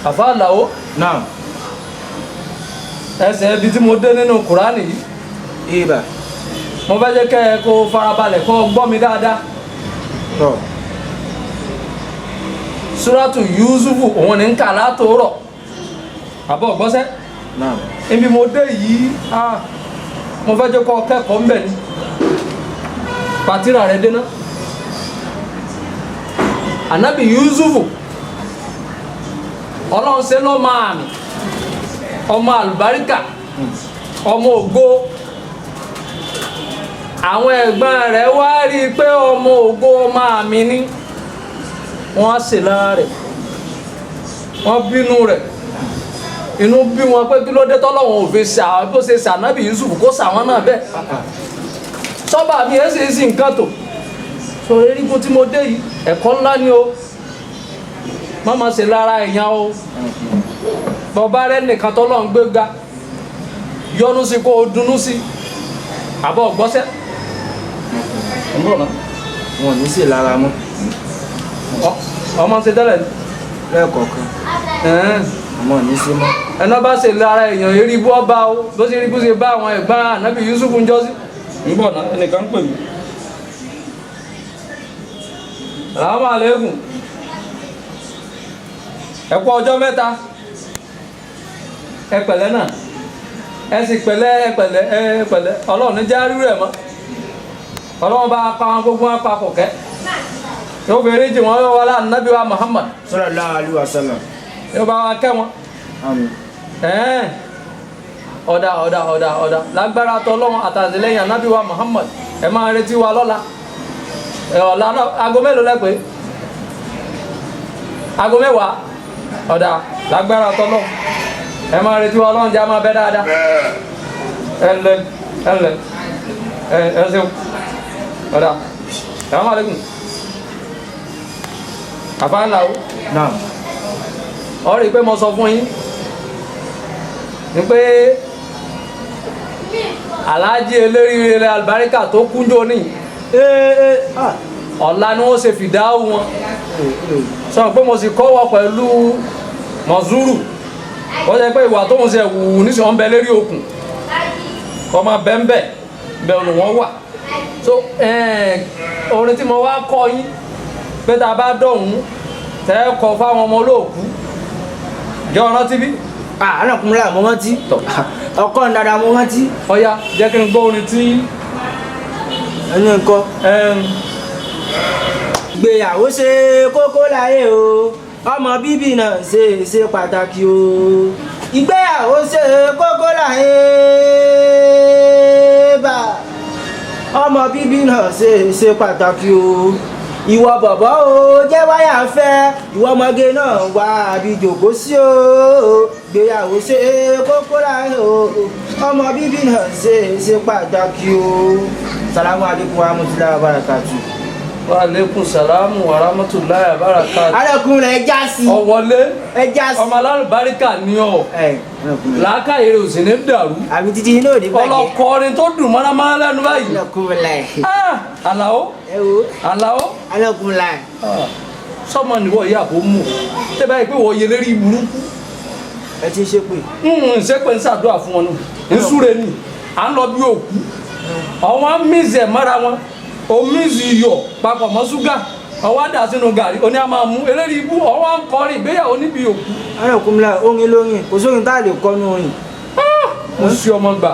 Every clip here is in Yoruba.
àfa làwọ. Naam. ẹsẹ̀ ibi tí mo dé nínú Kùránì yìí. Ibà. mo fẹ́ jẹ́ kẹ́ ẹ kó farabalẹ̀ kó gbọ́ mi dáadáa. Tọ́. Suratu Yusufu òun ní ń kà látòórọ̀. àbọ̀ gbọ́sẹ́. Naam. ibi mo dé yìí mo fẹ́ jẹ́ kó kẹ́kọ̀ọ́ ńbẹ̀ ni. pàtírà rẹ̀ dé ná. Ànábì Yusufu Ọlọ́run ṣe lọ́mọ àmì ọmọ àlùbáríkà ọmọ ògo àwọn ẹ̀gbọ́n rẹ̀ wá rí i pé ọmọ ògo ọmọ àmì ni wọ́n ṣe lára rẹ̀ wọ́n bínú rẹ̀ inú bí wọn pé kí ló dé tọ́lọ́wọ́n ò fi bó ṣe ṣànábì Yusufu kó ṣàwọn náà bẹ́ẹ̀ sọ́ba mi ẹ̀ ṣe é sí nǹkan tó sọ erígun tí mo dé yìí ẹ̀kọ́ ńlá ni o má má ṣe lára èèyàn o bọba rẹ nìkan tọ́lọ́ ń gbé ga yọ́nú sí kó o dunnú sí àbọ̀ gbọ́sẹ́. Wọn ò ní sí lára mọ́. ọmọ ṣe tẹ́lẹ̀ Lẹ́ẹ̀kọ̀ọ̀kan. Ọmọ ò ní sí mọ́. ẹná bá ṣe lára èèyàn eré bú ọba o bó ṣe rí bó ṣe bá àwọn ẹ̀gbọ́n Ànábì Yusufu ń jọ́ sí. ń bọ̀ náà ẹnìkan ń pè mí. Assalamu alaikum. ẹ kú ọjọ́ mẹ́ta ẹ pẹ̀lẹ́ náà ẹ sì pẹ̀lẹ́ ẹ pẹ̀lẹ́ Ọlọ́run ní já rírú ẹ̀ mọ́ Ọlọ́run bá pa wọn gbogbo wọn papọ̀ kẹ́ yóò fi eréjì wọn yóò wọlé Ànábì wa Muhammad Sallallahu alaihi wasallam. yóò bá wa kẹ́ wọn. Àmín. ọ̀dà lágbára tọ́lọ́run àtàtìlẹ́yìn Ànábì wa Muhammad ẹ máa retí wa lọ́la ọ̀la aago mélòó lẹ́pẹ́ aago mẹ́wàá ọ̀dà lágbára tọ́lọ́run ẹ máa retí wa Ọlọ́run jẹ́ máa bẹ́ dáadáa ẹ ṣeun ọ̀dà assalamu alaikum àfáàlà o. Naam. ọ rí i pé mo sọ fún yín ni pé aláàjì eléríire àlùbáríkà tó kúnjó ní ọ̀la ni wọ́n ṣe fìdáwù wọn sọ pé mo sì kọ́wọ́ pẹ̀lú mọ̀zúrù wọ́n jẹ́ pé ìwà tó ń ṣe wù níṣẹ́ wọn bẹ lérí okùn kọ́ máa bẹ́ẹ̀ bẹ́ẹ̀ ni wọ́n wà so orin tí mo wá kọ́ yín pé tá a bá dọ̀hún tẹ́ kọ fáwọn ọmọ olóòkú jẹ́ ọ̀rán tí bí. Alákùnrin àmọ́ wọ́n ti ọkọ̀ ń dada mọ́ wọ́n ti. ọ̀ya jẹ́ kí n gbọ́ orin tí. ẹni nǹkan. Ìgbéyàwó ṣe kókó láyé o ọmọ bíbí náà ṣe pàtàkì o. Ìgbéyàwó ṣe kókó láyé bá ọmọ bíbí náà ṣe pàtàkì o. Ìwọ bọ̀bọ̀ o jẹ́ wáyà fẹ́ ìwọ ọmọge náà wà àbí jòkó sí o. Ìgbéyàwó ṣe kókó láyé o ọmọ bíbí náà ṣe pàtàkì o. Salamu alaikum wa rahmatullahi wa barakatuh. Wa alaikum salamu wa rahmatullahi wa barakatuh. Arákùnrin ẹ já sí. ọ̀wọ́lé ẹ já sí. ọmọ alálùbáríkà ni ọ làákàyè rẹ̀ ò sì ní dàrú àmì títí inú òní bàjẹ́. ọlọ́kọrin tó dùn mọ́nàmọ́ná lẹ́nu báyìí. Alákùnrin Àlàó ẹ wo Àlàó alákùnrin. sọmọ nìwọ yìí àbò mú tẹ báyìí pé wọ́n yẹ lérí burúkú. ẹ ti ṣe pé. ṣé pé ń ṣàdúrà fún wọn nù ń súre nì à ń lọ bí òkú ọwọ́n mísì ẹ̀ mọ́ra wọn o mísì iyọ̀ papọ̀ mọ́ ṣúgà ọwọ́ àdá sínú gàrí oní a máa mú eléyìí ibú ọwọ́ ń kọrin ìgbéyàwó níbi òkú. Alákùnrin orin lórin kò sórin tá a lè kọ́ ní orin. mo ṣe ọmọ gbà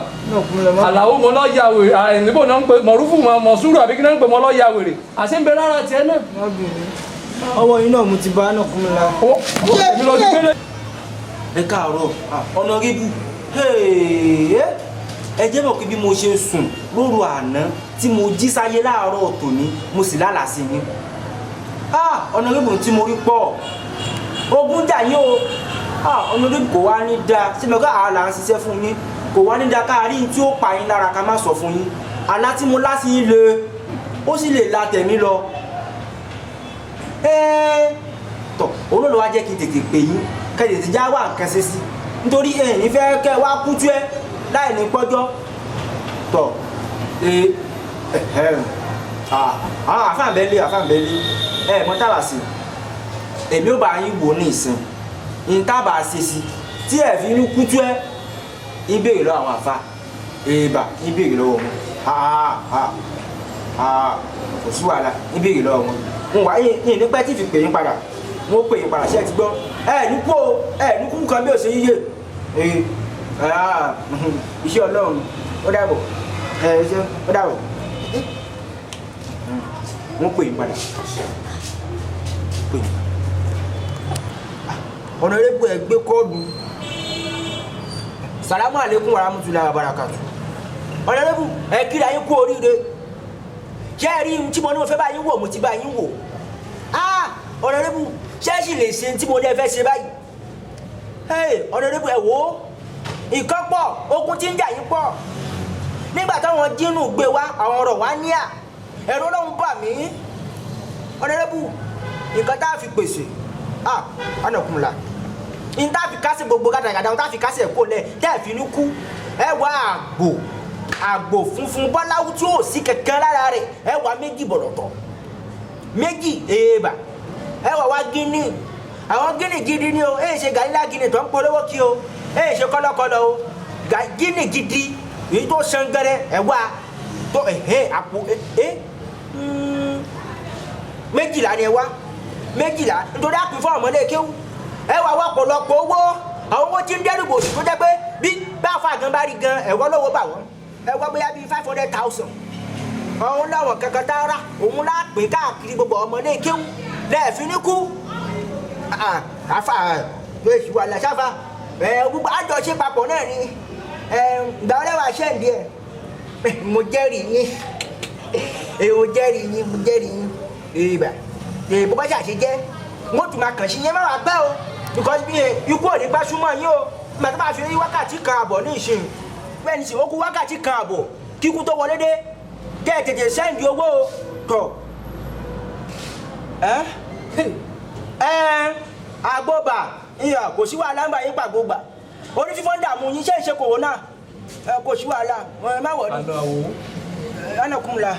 Àlàó mo lọ ya wèrè níbo náà ń pè mọ̀rúfù mọ̀súrù àbí kí náà ń pè mọ́ lọ ya wèrè àṣẹ ń bẹ lára tiẹ̀ náà. ọwọ́ yìí náà mo ti bá Alákùnrin la. èmi lọ sí pélé. ẹ káàárọ̀ ọ̀nàrẹ́bù ẹ jẹ́ mọ̀ pé bí mo ṣe sùn lóru àná tí mo jí sáyé láàárọ̀ tòní mo sì lálàá sí yín. ọ̀nàrẹ́bù tí mo rí pọ̀ ogun jà yín o ọ̀nàrẹ́bù kò wá ní dáa sí mi ká àá là ń ṣiṣẹ́ fún yín kò wá ní dáa káàrí tí ó pa yín lára ká má sọ fún yín àlá tí mo lá sí yín le ó sì lè la tẹ̀mí lọ. tọ̀ olóòlù wa jẹ́ kí n tètè pè yín kẹ́lẹ̀ ti já wà nǹkan ṣe sí nítorí ẹ̀yìn fẹ́ kẹ́ wá kújú ẹ láì ní pọ́jọ́ tọ̀ àwọn àfáàbẹ́lé mọ́tàlá sí èmi ò bá yín wò ní ìsìn ìtàbà ṣèṣì tí ẹ̀ fi inú kútú ẹ̀ ń béèrè lọ́wọ́ àwọn àfa èèbà ń béèrè lọ́wọ́ wọn kò sí wàhálà ń béèrè lọ́wọ́ wọn n wá yín nípẹ́ tí fi pè yín padà wọ́n pè yín padà ṣé ẹ ti gbọ́ ní kú ní kú kan bí ó ṣe yíyẹ iṣẹ́ Ọlọ́run ó dàbọ̀ ó dàbọ̀ wọ́n pè yín padà pè yín ọ̀nà erébù ẹ̀ gbé kọ́ọ̀lù salamu alaikum warahmatullahi wabarakatuh ọ̀nà erébù ẹ̀ kíra yín kú oríire ṣé ẹ rí tí mo ní mo fẹ́ bá yín wò mo ti bá yín wò ọ̀nà erébù ṣé ẹ sì lè ṣe tí mo ní ẹ fẹ́ ṣe báyìí ọ̀nà erébù ẹ̀ wò ó nǹkan pọ̀ ogun tí ń jà yín pọ̀ nígbà táwọn jínú gbé wá àwọn ọ̀rọ̀ wá níyà ẹ̀rọ Ọlọ́run bà mí ọ̀nà erébù nǹkan tá a fi pèsè anakunla n ta fi kásẹ̀ gbogbo gàdàgàdà n ta fi kásẹ̀ kó lẹ̀ tẹ́ ẹ̀ fi ní kú ẹ wá àgbò funfun bọ́láwú tí ó sí kankan lára rẹ̀ ẹ wá méjì bọ̀lọ̀tọ̀ méjì èèbà ẹ wá gíní àwọn gíní gidi ni o èyí ṣe gàlílà gíní tó ń polówó kí o èyí ṣe kọ́lọ́kọ́lọ́ o gíní gidi èyí tó san gẹ́rẹ́ ẹ wá tó àpò méjìlá ni ẹ wá méjìlá nítorí àpín fún ọmọdé kéwú ẹ wà wá pọ̀lọpọ̀ owó àwọn owó tí ń dẹ́rùbò tó jẹ́ pé bí báfa gan bá rí gan ẹ̀wọ́ lówó bà wọ́n ẹ̀wọ́ bóyá bíi 500,000 ọ̀hún láwọn kankan tá a rà òun láàpín káàkiri gbogbo ọmọdé kéwú lẹ́ẹ̀fín ní kú àfà èsì wà lẹ́sàfà gbogbo àjọṣe papọ̀ náà ni ìgbà wọlé wà ṣẹ́ǹdì ẹ̀ mo jẹ́rìí yín mo jẹ́rìí yín ìbà bó bá ṣàṣe jẹ́ wọ́n tún máa kàn sí yẹn má wàá pẹ́ o because bí ikú ò ní gbá súnmọ́ yín o ìgbà tó bá fi rí wákàtí kan àbọ̀ ní ìsìn bẹ́ẹ̀ ni sì ó kú wákàtí kan àbọ̀ kíkú tó wọlé dé kẹ́ ẹ̀ tètè sẹ́ǹdì owó o tọ̀ àgbóbà ìyà kò sí wàhálà ń bá yín pàgbógbà orí fífọ́ ń dààmú yín ṣé ń ṣe kòrónà kò sí wàhálà ẹ má wọ̀ ní. anakunla.